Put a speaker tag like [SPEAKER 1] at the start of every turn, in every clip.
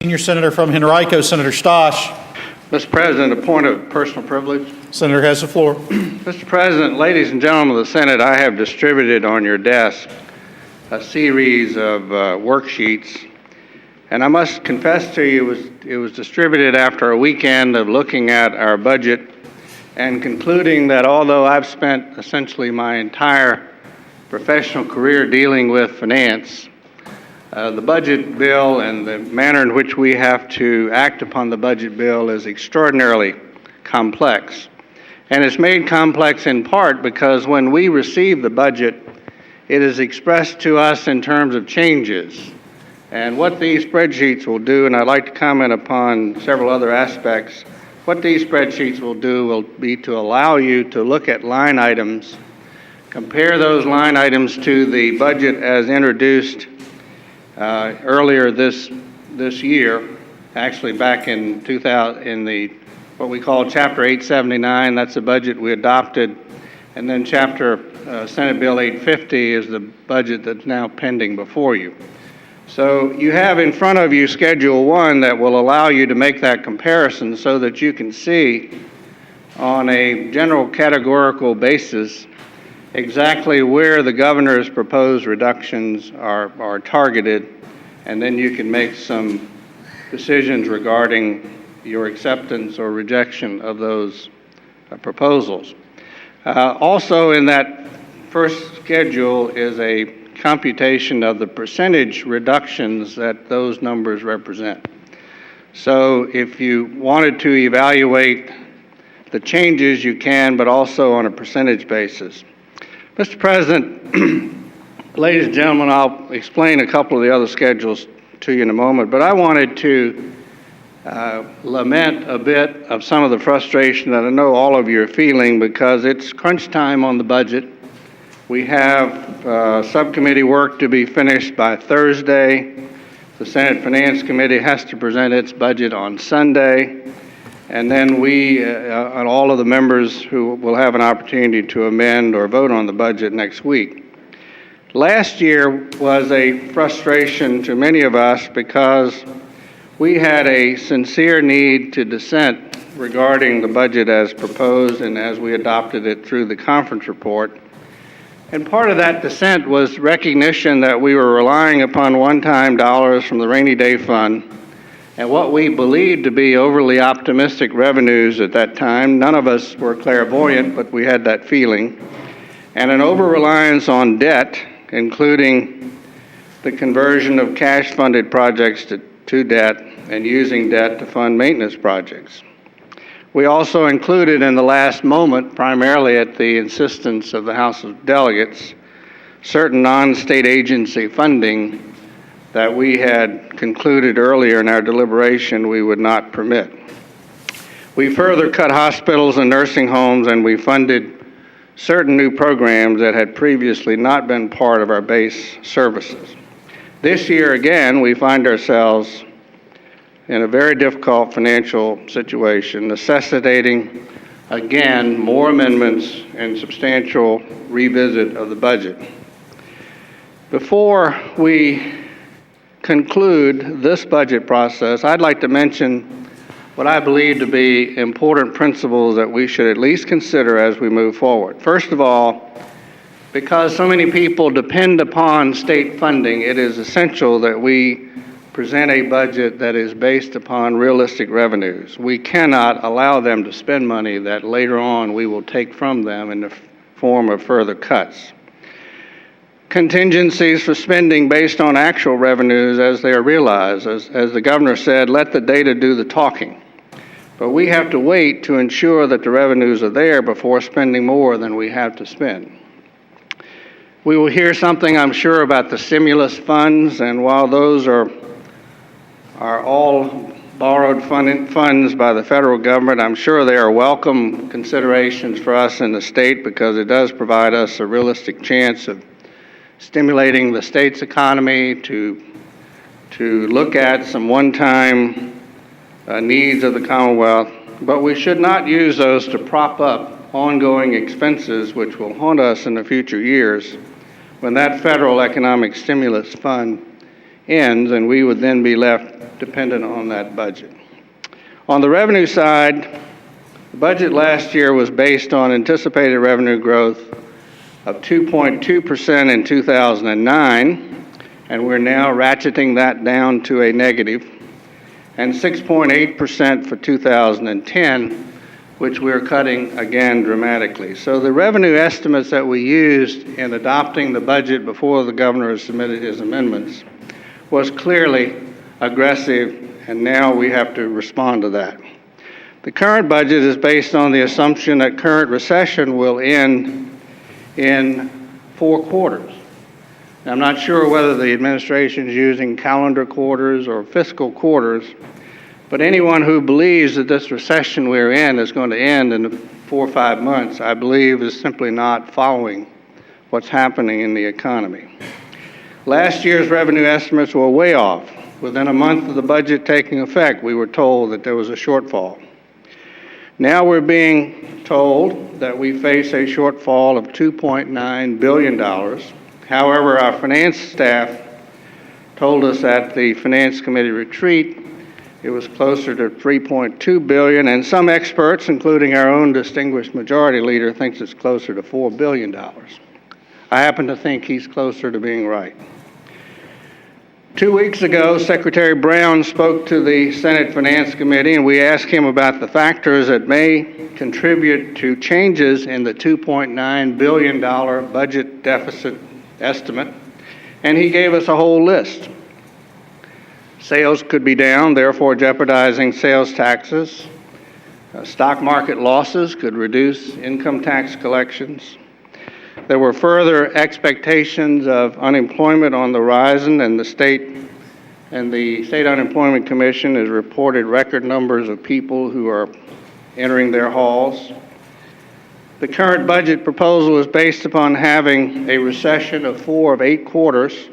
[SPEAKER 1] Senior Senator from Henrico, Senator Stosh.
[SPEAKER 2] Mr. President, a point of personal privilege.
[SPEAKER 1] Senator has the floor.
[SPEAKER 2] Mr. President, ladies and gentlemen of the Senate, I have distributed on your desk a series of worksheets, and I must confess to you it was distributed after a weekend of looking at our budget and concluding that although I've spent essentially my entire professional career dealing with finance, the budget bill and the manner in which we have to act upon the budget bill is extraordinarily complex. And it's made complex in part because when we receive the budget, it is expressed to us in terms of changes. And what these spreadsheets will do, and I'd like to comment upon several other aspects, what these spreadsheets will do will be to allow you to look at line items, compare those line items to the budget as introduced earlier this year, actually back in 2000, in the what we call Chapter 879. That's the budget we adopted, and then Senate Bill 850 is the budget that's now pending before you. So you have in front of you Schedule 1 that will allow you to make that comparison so that you can see on a general categorical basis exactly where the governor's proposed reductions are targeted, and then you can make some decisions regarding your acceptance or rejection of those proposals. Also in that first schedule is a computation of the percentage reductions that those numbers represent. So if you wanted to evaluate the changes, you can, but also on a percentage basis. Mr. President, ladies and gentlemen, I'll explain a couple of the other schedules to you in a moment, but I wanted to lament a bit of some of the frustration that I know all of you are feeling because it's crunch time on the budget. We have subcommittee work to be finished by Thursday. The Senate Finance Committee has to present its budget on Sunday. And then we, and all of the members who will have an opportunity to amend or vote on the budget next week. Last year was a frustration to many of us because we had a sincere need to dissent regarding the budget as proposed and as we adopted it through the conference report. And part of that dissent was recognition that we were relying upon one-time dollars from the rainy day fund and what we believed to be overly optimistic revenues at that time. None of us were clairvoyant, but we had that feeling. And an over-reliance on debt, including the conversion of cash-funded projects to debt and using debt to fund maintenance projects. We also included in the last moment, primarily at the insistence of the House of Delegates, certain non-state agency funding that we had concluded earlier in our deliberation we would not permit. We further cut hospitals and nursing homes, and we funded certain new programs that had previously not been part of our base services. This year, again, we find ourselves in a very difficult financial situation, necessitating, again, more amendments and substantial revisit of the budget. Before we conclude this budget process, I'd like to mention what I believe to be important principles that we should at least consider as we move forward. First of all, because so many people depend upon state funding, it is essential that we present a budget that is based upon realistic revenues. We cannot allow them to spend money that later on we will take from them in the form of further cuts. Contingencies for spending based on actual revenues as they are realized. As the governor said, let the data do the talking. But we have to wait to ensure that the revenues are there before spending more than we have to spend. We will hear something, I'm sure, about the stimulus funds, and while those are all borrowed funds by the federal government, I'm sure they are welcome considerations for us in the state because it does provide us a realistic chance of stimulating the state's economy to look at some one-time needs of the Commonwealth, but we should not use those to prop up ongoing expenses which will haunt us in the future years when that federal economic stimulus fund ends, and we would then be left dependent on that budget. On the revenue side, the budget last year was based on anticipated revenue growth of 2.2% in 2009, and we're now ratcheting that down to a negative, and 6.8% for 2010, which we're cutting again dramatically. So the revenue estimates that we used in adopting the budget before the governor submitted his amendments was clearly aggressive, and now we have to respond to that. The current budget is based on the assumption that current recession will end in 4 quarters. Now, I'm not sure whether the administration is using calendar quarters or fiscal quarters, but anyone who believes that this recession we're in is going to end in 4 or 5 months, I believe, is simply not following what's happening in the economy. Last year's revenue estimates were way off. Within a month of the budget taking effect, we were told that there was a shortfall. Now we're being told that we face a shortfall of $2.9 billion. However, our finance staff told us at the Finance Committee retreat it was closer to $3.2 billion, and some experts, including our own distinguished majority leader, thinks it's closer to $4 billion. I happen to think he's closer to being right. 2 weeks ago, Secretary Brown spoke to the Senate Finance Committee, and we asked him about the factors that may contribute to changes in the $2.9 billion budget deficit estimate, and he gave us a whole list. Sales could be down, therefore jeopardizing sales taxes. Stock market losses could reduce income tax collections. There were further expectations of unemployment on the horizon, and the State Unemployment Commission has reported record numbers of people who are entering their halls. The current budget proposal is based upon having a recession of 4 of 8 quarters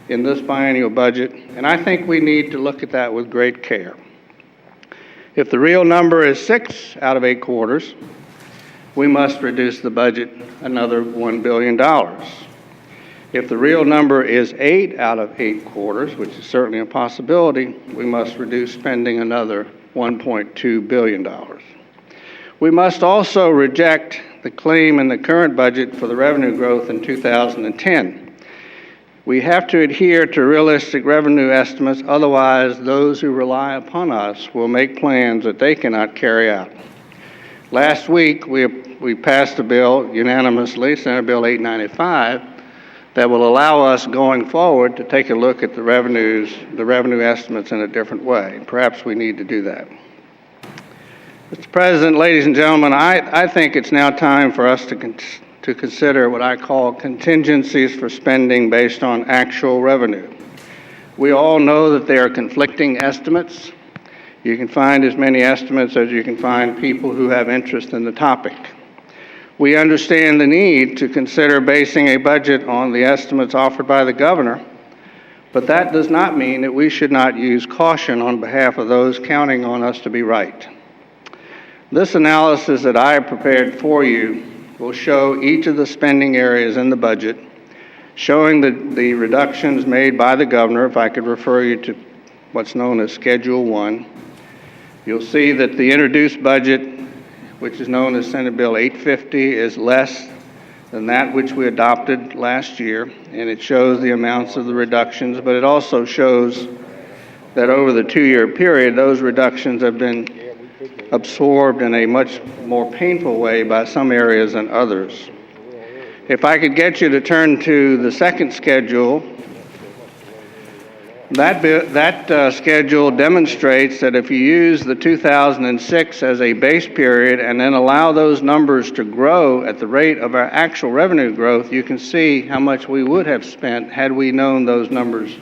[SPEAKER 2] in this biennial budget, and I think we need to look at that with great care. If the real number is 6 out of 8 quarters, we must reduce the budget another $1 billion. If the real number is 8 out of 8 quarters, which is certainly a possibility, we must reduce spending another $1.2 billion. We must also reject the claim in the current budget for the revenue growth in 2010. We have to adhere to realistic revenue estimates, otherwise those who rely upon us will make plans that they cannot carry out. Last week, we passed a bill unanimously, Senate Bill 895, that will allow us going forward to take a look at the revenue estimates in a different way. Perhaps we need to do that. Mr. President, ladies and gentlemen, I think it's now time for us to consider what I call contingencies for spending based on actual revenue. We all know that there are conflicting estimates. You can find as many estimates as you can find people who have interest in the topic. We understand the need to consider basing a budget on the estimates offered by the governor, but that does not mean that we should not use caution on behalf of those counting on us to be right. This analysis that I have prepared for you will show each of the spending areas in the budget, showing the reductions made by the governor. If I could refer you to what's known as Schedule 1. You'll see that the introduced budget, which is known as Senate Bill 850, is less than that which we adopted last year, and it shows the amounts of the reductions, but it also shows that over the 2-year period, those reductions have been absorbed in a much more painful way by some areas than others. If I could get you to turn to the second schedule, that schedule demonstrates that if you use the 2006 as a base period and then allow those numbers to grow at the rate of our actual revenue growth, you can see how much we would have spent had we known those numbers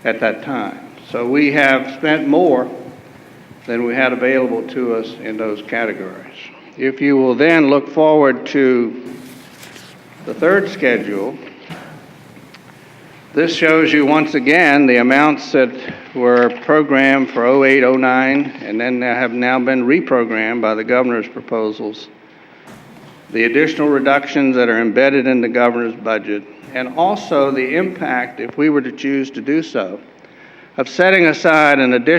[SPEAKER 2] at that time. So we have spent more than we had available to us in those categories. If you will then look forward to the third schedule, this shows you once again the amounts that were programmed for 08-09 and then have now been reprogrammed by the governor's proposals the additional reductions that are embedded in the governor's budget, and also the impact, if we were to choose to do so, of setting aside an additional